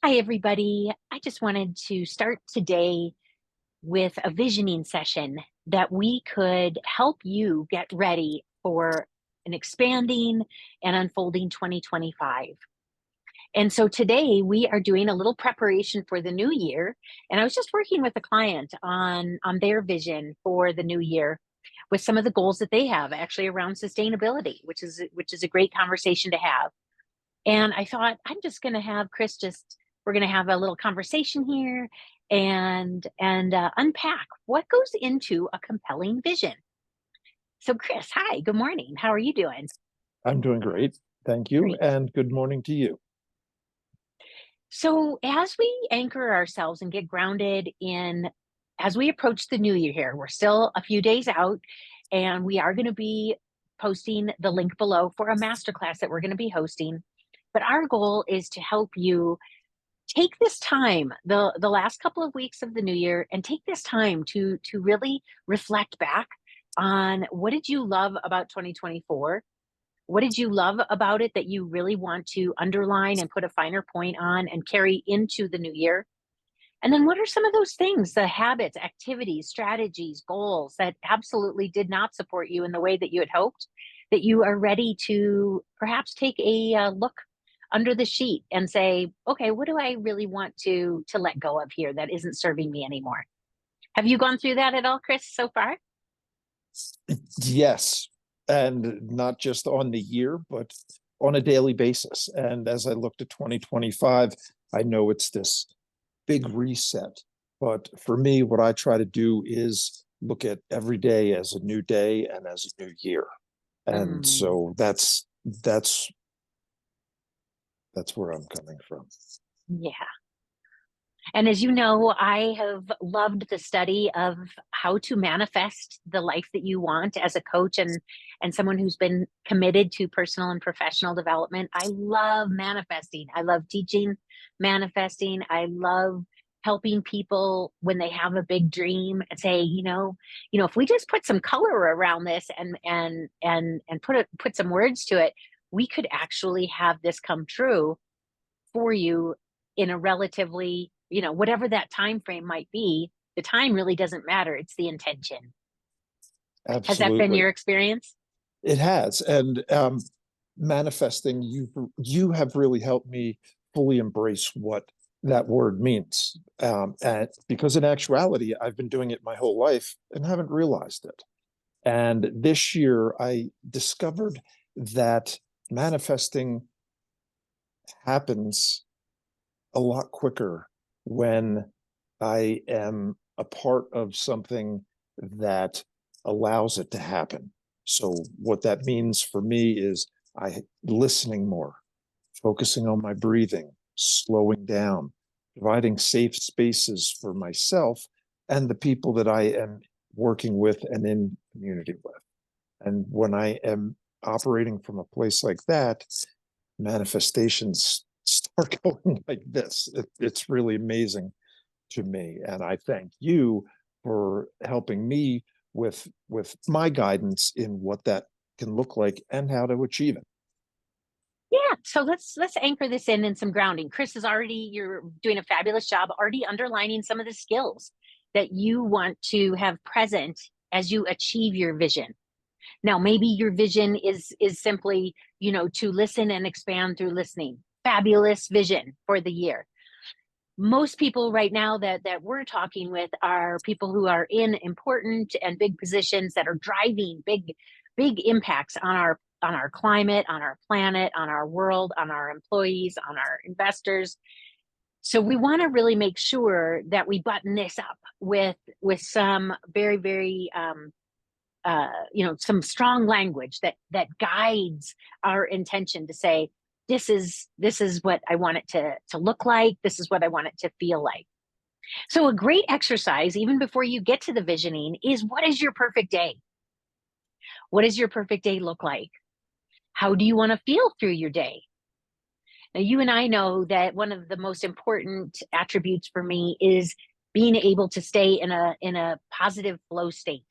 Hi, everybody. I just wanted to start today with a visioning session that we could help you get ready for an expanding and unfolding 2025. And so today we are doing a little preparation for the new year. And I was just working with a client on their vision for the new year with some of the goals that they have actually around sustainability, which is a great conversation to have. And I thought, I'm just going to have Chris we're going to have a little conversation here and unpack what goes into a compelling vision. So, Chris, hi, good morning. How are you doing? I'm doing great. Thank you. Great. And good morning to you. So, as we anchor ourselves and get grounded as we approach the new year here, we're still a few days out, and we are going to be posting the link below for a masterclass that we're going to be hosting. But our goal is to help you take this time, the last couple of weeks of the new year, and take this time to really reflect back on what did you love about 2024? What did you love about it that you really want to underline and put a finer point on and carry into the new year? And then what are some of those things, the habits, activities, strategies, goals that absolutely did not support you in the way that you had hoped, that you are ready to perhaps take a look under the sheet and say, okay, what do I really want to let go of here that isn't serving me anymore? Have you gone through that at all, Chris, so far? Yes. And not just on the year, but on a daily basis. And as I look to 2025, I know it's this big reset. But for me, what I try to do is look at every day as a new day and as a new year. And Mm, so that's where I'm coming from. yeah. And as you know, I have loved the study of how to manifest the life that you want as a coach and someone who's been committed to personal and professional development. I love manifesting. I love teaching manifesting. I love helping people when they have a big dream and say, if we just put some color around this and put some words to it, we could actually have this come true for you in a relatively, whatever that time frame might be. The time really doesn't matter. It's the intention. Has that been Absolutely. your experience? It has. And manifesting, you have really helped me fully embrace what that word means. And because in actuality, I've been doing it my whole life and haven't realized it. And this year, I discovered that manifesting happens a lot quicker when I am a part of something that allows it to happen. So what that means for me is I listening more, focusing on my breathing, slowing down, providing safe spaces for myself and the people that I am working with and in community with. And when I am operating from a place like that, manifestations start going like this. It's really amazing to me, and I thank you for helping me with my guidance in what that can look like and how to achieve it. Yeah. So let's anchor this in some grounding. Chris is already, you're doing a fabulous job already underlining some of the skills that you want to have present as you achieve your vision. Now, maybe your vision is simply, to listen and expand through listening. Fabulous vision for the year. Most people right now that we're talking with are people who are in important and big positions that are driving big impacts on our climate, on our planet, on our world, on our employees, on our investors. So we want to really make sure that we button this up with some very very some strong language that guides our intention to say, this is what I want it to look like. This is what I want it to feel like. So a great exercise, even before you get to the visioning, is what is your perfect day? What does your perfect day look like? How do you want to feel through your day? Now, you and I know that one of the most important attributes for me is being able to stay in a positive flow state.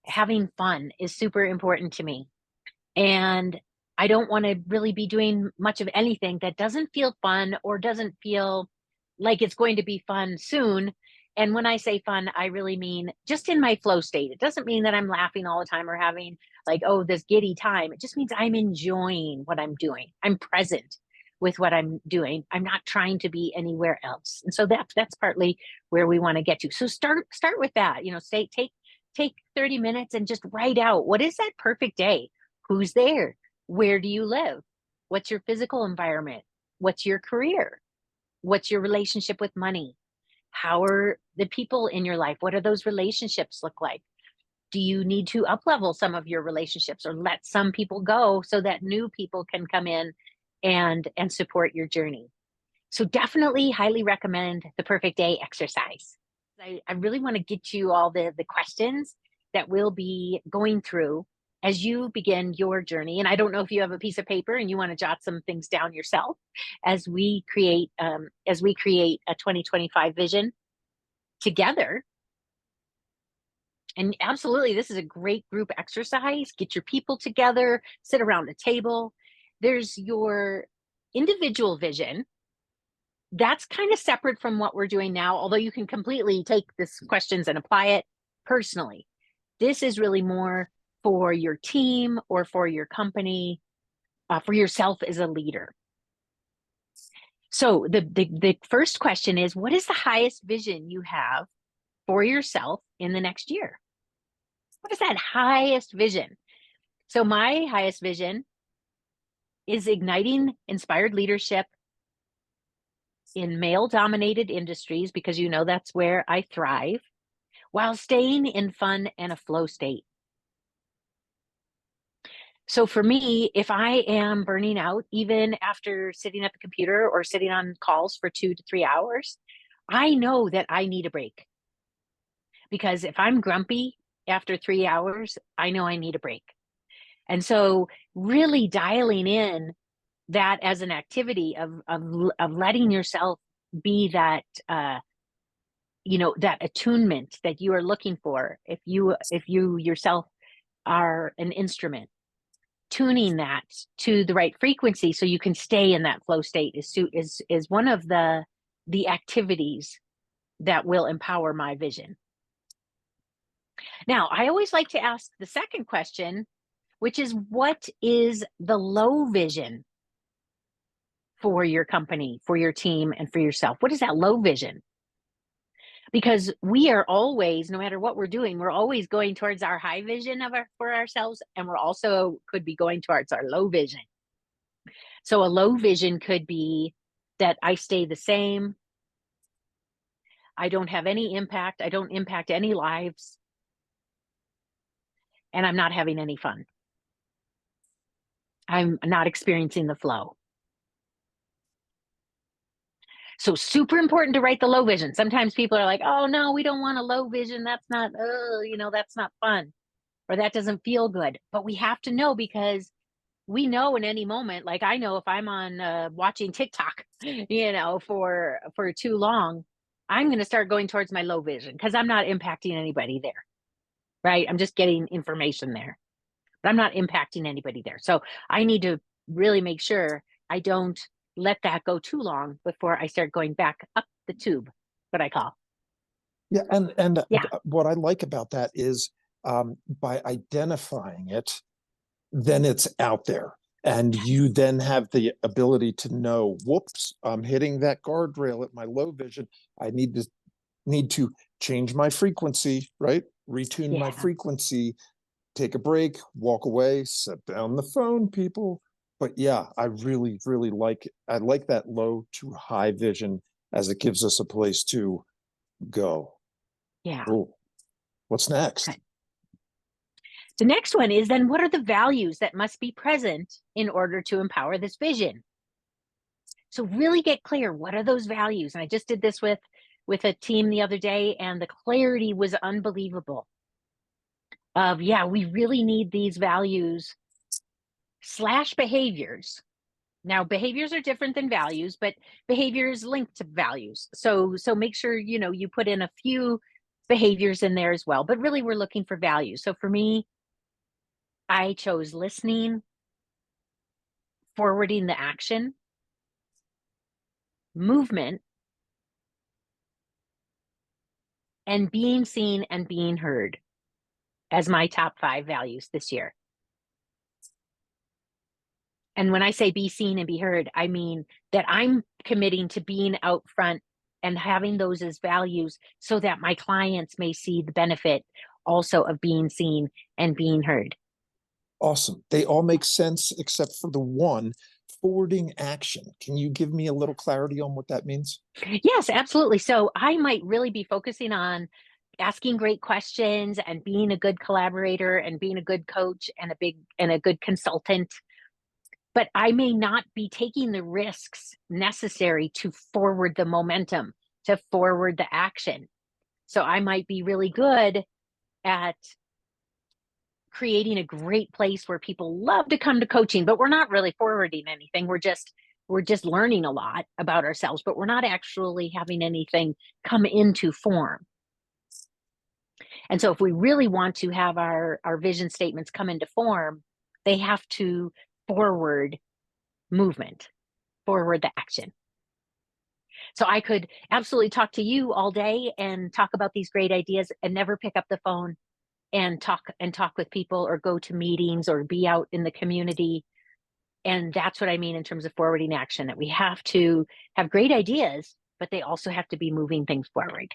Having fun is super important to me. And I don't want to really be doing much of anything that doesn't feel fun or doesn't feel like it's going to be fun soon. And when I say fun, I really mean just in my flow state. It doesn't mean that I'm laughing all the time or having like, oh, this giddy time. It just means I'm enjoying what I'm doing. I'm present with what I'm doing. I'm not trying to be anywhere else. And so that's partly where we want to get to. So start with that. Say take 30 minutes and just write out, what is that perfect day? Who's there? Where do you live? What's your physical environment? What's your career? What's your relationship with money? How are the people in your life? What do those relationships look like? Do you need to up level some of your relationships or let some people go so that new people can come in and support your journey? So definitely highly recommend the perfect day exercise. I really want to get you all the questions that we'll be going through as you begin your journey. And I don't know if you have a piece of paper and you want to jot some things down yourself as we create a 2025 vision together. And absolutely, this is a great group exercise. Get your people together, sit around the table. There's your individual vision. That's kind of separate from what we're doing now, although you can completely take this questions and apply it personally. This is really more for your team or for your company, for yourself as a leader. So the first question is, what is the highest vision you have for yourself in the next year? What is that highest vision? So my highest vision is igniting inspired leadership in male-dominated industries, because that's where I thrive, while staying in fun and a flow state. So for me, if I am burning out, even after sitting at the computer or sitting on calls for 2 to 3 hours, I know that I need a break. Because if I'm grumpy after 3 hours, I know I need a break. And so really dialing in that as an activity of letting yourself be that that attunement that you are looking for, if you yourself are an instrument, tuning that to the right frequency so you can stay in that flow state is one of the activities that will empower my vision. Now, I always like to ask the second question, which is, what is the low vision for your company, for your team, and for yourself? What is that low vision? Because we are always, no matter what we're doing, we're always going towards our high vision for ourselves, and we're also could be going towards our low vision. So a low vision could be that I stay the same, I don't have any impact, I don't impact any lives, and I'm not having any fun. I'm not experiencing the flow. So super important to write the low vision. Sometimes people are like, oh no, we don't want a low vision. That's not, that's not fun, or that doesn't feel good. But we have to know, because we know in any moment, like I know if I'm on watching TikTok, for too long, I'm going to start going towards my low vision because I'm not impacting anybody there, right? I'm just getting information there, but I'm not impacting anybody there. So I need to really make sure I don't let that go too long before I start going back up the tube, what I call. Yeah, and Yeah. what I like about that is by identifying it, then it's out there. And you then have the ability to know, whoops, I'm hitting that guardrail at my low vision. I need to change my frequency, right? Retune my frequency, take a break, walk away, set down the phone, people. But yeah, I really, really like that low to high vision, as it gives us a place to go. Yeah. Cool. What's next? Okay. The next one is, then what are the values that must be present in order to empower this vision? So really get clear, what are those values? And I just did this with a team the other day, and the clarity was unbelievable. We really need these values / behaviors. Now, behaviors are different than values, but behaviors linked to values. So make sure, you put in a few behaviors in there as well, but really we're looking for values. So for me, I chose listening, forwarding the action, movement, and being seen and being heard as my top 5 values this year. And when I say be seen and be heard, I mean that I'm committing to being out front and having those as values so that my clients may see the benefit also of being seen and being heard. Awesome. They all make sense except for the one, forwarding action. Can you give me a little clarity on what that means? Yes, absolutely. So I might really be focusing on asking great questions and being a good collaborator and being a good coach and a good consultant, but I may not be taking the risks necessary to forward the momentum, to forward the action. So I might be really good at creating a great place where people love to come to coaching, but we're not really forwarding anything. We're just learning a lot about ourselves, but we're not actually having anything come into form. And so if we really want to have our vision statements come into form, they have to forward movement, forward the action. So I could absolutely talk to you all day and talk about these great ideas and never pick up the phone and talk with people or go to meetings or be out in the community. And that's what I mean in terms of forwarding action, that we have to have great ideas, but they also have to be moving things forward.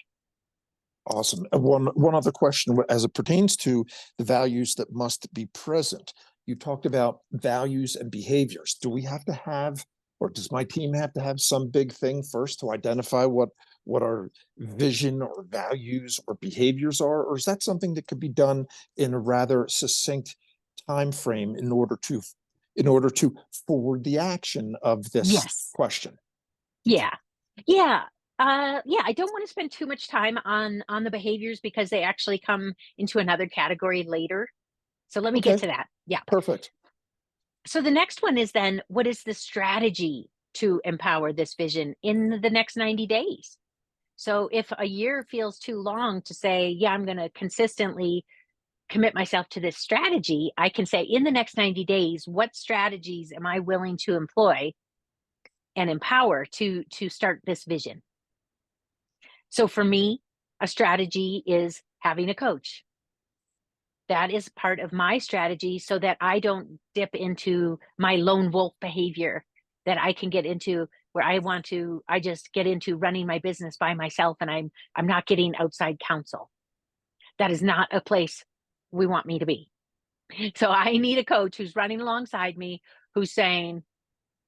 Awesome. One other question as it pertains to the values that must be present. You talked about values and behaviors. Do we have to have, or does my team have to have some big thing first to identify what our vision or values or behaviors are, or is that something that could be done in a rather succinct time frame in order to forward the action of this Yes. question? Yeah. Yeah. Yeah, I don't want to spend too much time on the behaviors because they actually come into another category later. So let me get Okay, to that. Yeah. perfect. So the next one is then, what is the strategy to empower this vision in the next 90 days? So if a year feels too long to say, yeah, I'm going to consistently commit myself to this strategy, I can say in the next 90 days, what strategies am I willing to employ and empower to start this vision? So for me, a strategy is having a coach. That is part of my strategy so that I don't dip into my lone wolf behavior, that I can get into where I just get into running my business by myself and I'm not getting outside counsel. That is not a place we want me to be. So I need a coach who's running alongside me, who's saying,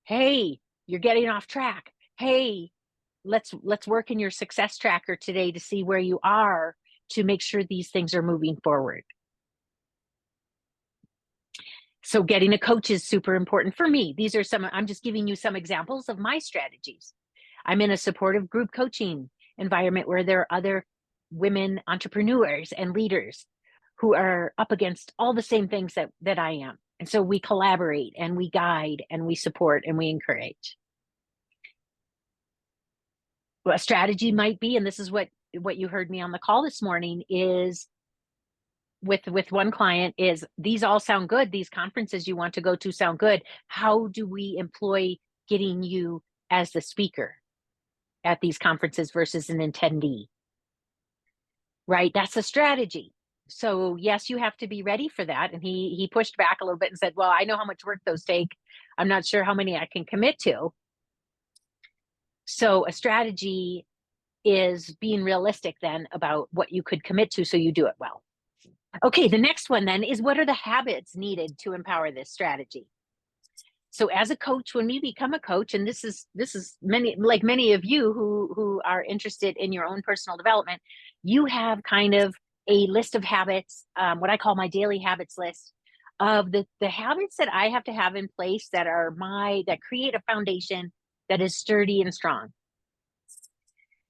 "Hey, you're getting off track. Hey, let's work in your success tracker today to see where you are to make sure these things are moving forward." So getting a coach is super important for me. I'm just giving you some examples of my strategies. I'm in a supportive group coaching environment where there are other women entrepreneurs and leaders who are up against all the same things that I am. And so we collaborate and we guide and we support and we encourage. A strategy might be, and this is what you heard me on the call this morning, is with one client, is these all sound good. These conferences you want to go to sound good. How do we employ getting you as the speaker at these conferences versus an attendee? Right? That's a strategy. So yes, you have to be ready for that. And he pushed back a little bit and said, well, I know how much work those take. I'm not sure how many I can commit to. So a strategy is being realistic then about what you could commit to so you do it well. Okay, the next one then is, what are the habits needed to empower this strategy? So as a coach, when we become a coach, and this is many of you who are interested in your own personal development, you have kind of a list of habits, what I call my daily habits list of the habits that I have to have in place that create a foundation that is sturdy and strong.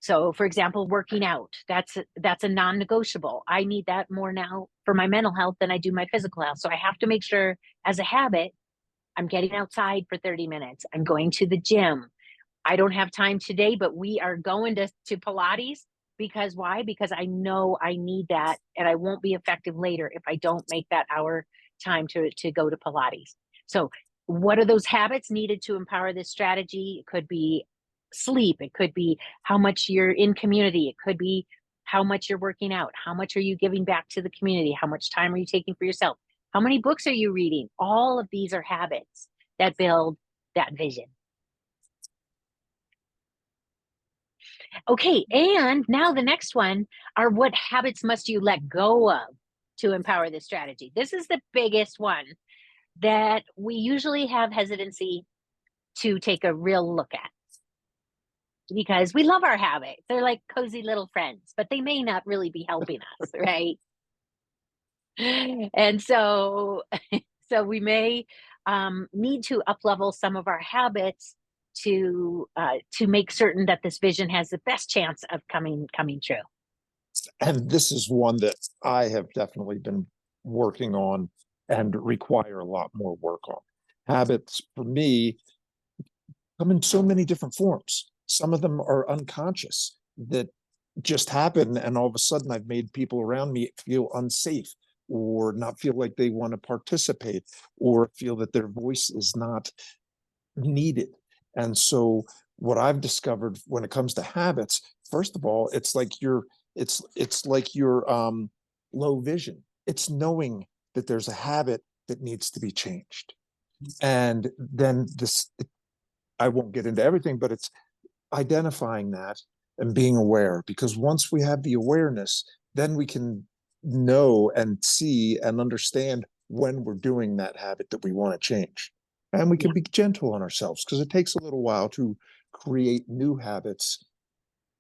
So for example, working out, that's a non-negotiable. I need that more now for my mental health than I do my physical health. So I have to make sure as a habit, I'm getting outside for 30 minutes. I'm going to the gym. I don't have time today, but we are going to Pilates. Because why? Because I know I need that and I won't be effective later if I don't make that hour time to go to Pilates. So what are those habits needed to empower this strategy? It could be sleep. It could be how much you're in community. It could be how much you're working out. How much are you giving back to the community? How much time are you taking for yourself? How many books are you reading? All of these are habits that build that vision. Okay, and now the next one are what habits must you let go of to empower this strategy? This is the biggest one that we usually have hesitancy to take a real look at because we love our habits. They're like cozy little friends, but they may not really be helping us, right? And so we may need to up level some of our habits to make certain that this vision has the best chance of coming true. And this is one that I have definitely been working on and require a lot more work on. Habits for me come in so many different forms. Some of them are unconscious that just happen, and all of a sudden I've made people around me feel unsafe or not feel like they want to participate or feel that their voice is not needed. And so what I've discovered when it comes to habits, first of all, it's like your low vision. It's knowing that there's a habit that needs to be changed. And then I won't get into everything, but it's identifying that and being aware, because once we have the awareness, then we can know and see and understand when we're doing that habit that we want to change. And we can be gentle on ourselves because it takes a little while to create new habits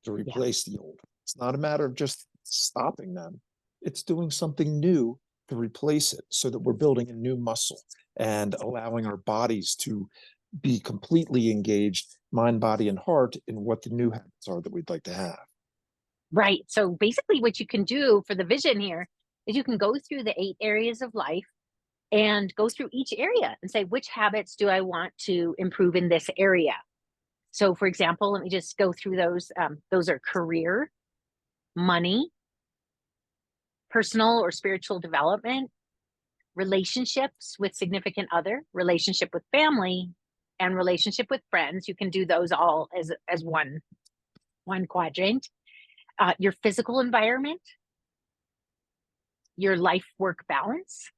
to replace the old. It's not a matter of just stopping them. It's doing something new to replace it so that we're building a new muscle and allowing our bodies to be completely engaged, mind, body, and heart, in what the new habits are that we'd like to have. Right. So basically what you can do for the vision here is you can go through the 8 areas of life and go through each area and say, which habits do I want to improve in this area? So for example, let me just go through those. Those are career, money, personal or spiritual development, relationships with significant other, relationship with family, and relationship with friends. You can do those all as one quadrant. Your physical environment, your life work balance,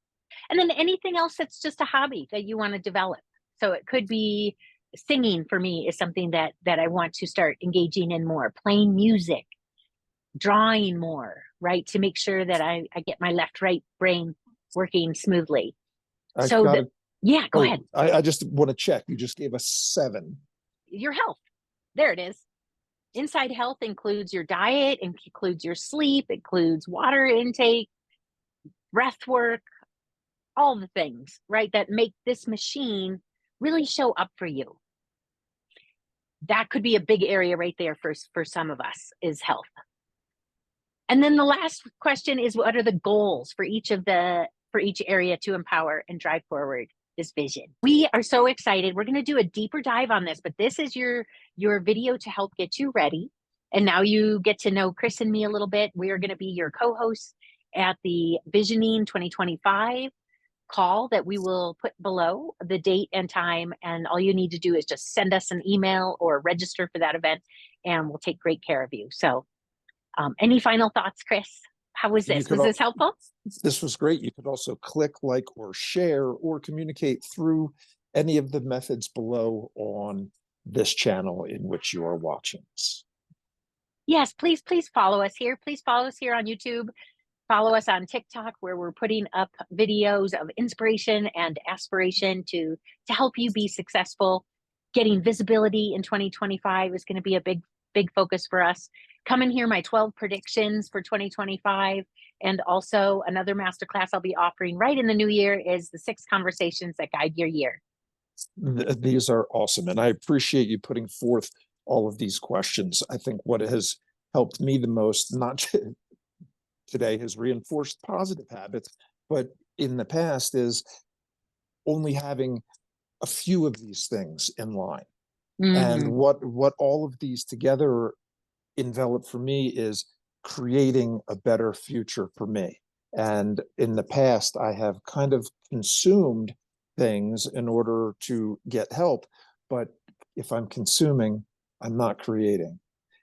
and then anything else that's just a hobby that you want to develop. So it could be singing. For me is something that I want to start engaging in more, playing music, drawing more, right, to make sure that I get my left right brain working smoothly. I've So got that, it. yeah, go ahead. I just want to check. You just gave us 7. Your health, there it is. Inside health includes your diet, includes your sleep, includes water intake, breath work, all the things, right, that make this machine really show up for you. That could be a big area right there for some of us, is health. And then the last question is, what are the goals for each area to empower and drive forward this vision? We are so excited. We're going to do a deeper dive on this, but this is your video to help get you ready. And now you get to know Chris and me a little bit. We are going to be your co-hosts at the Visioning 2025 call that we will put below the date and time. And all you need to do is just send us an email or register for that event, and we'll take great care of you. So any final thoughts, Chris? How was this? Was this helpful? This was great. You could also click, like, or share, or communicate through any of the methods below on this channel in which you are watching us. Yes, please follow us here. Please follow us here on YouTube. Follow us on TikTok, where we're putting up videos of inspiration and aspiration to help you be successful. Getting visibility in 2025 is going to be a big focus for us. Come and hear my 12 predictions for 2025. And also another masterclass I'll be offering right in the new year is the 6 conversations that guide your year. These are awesome. And I appreciate you putting forth all of these questions. I think what has helped me the most, not today, has reinforced positive habits, but in the past is only having a few of these things in line. And what all of these together envelop for me is creating a better future for me. And in the past, I have kind of consumed things in order to get help. But if I'm consuming, I'm not creating.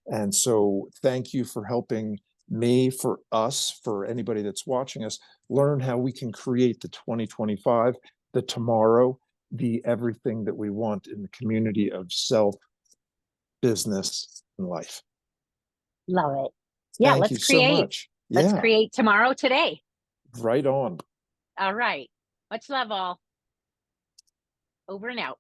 And so thank you for helping me, for us, for anybody that's watching us, learn how we can create the 2025, the tomorrow, the everything that we want in the community of self, business, and life. Love it. Yeah, Thank you so much. Let's Yeah, create tomorrow today. right on. All right. Much love all. Over and out.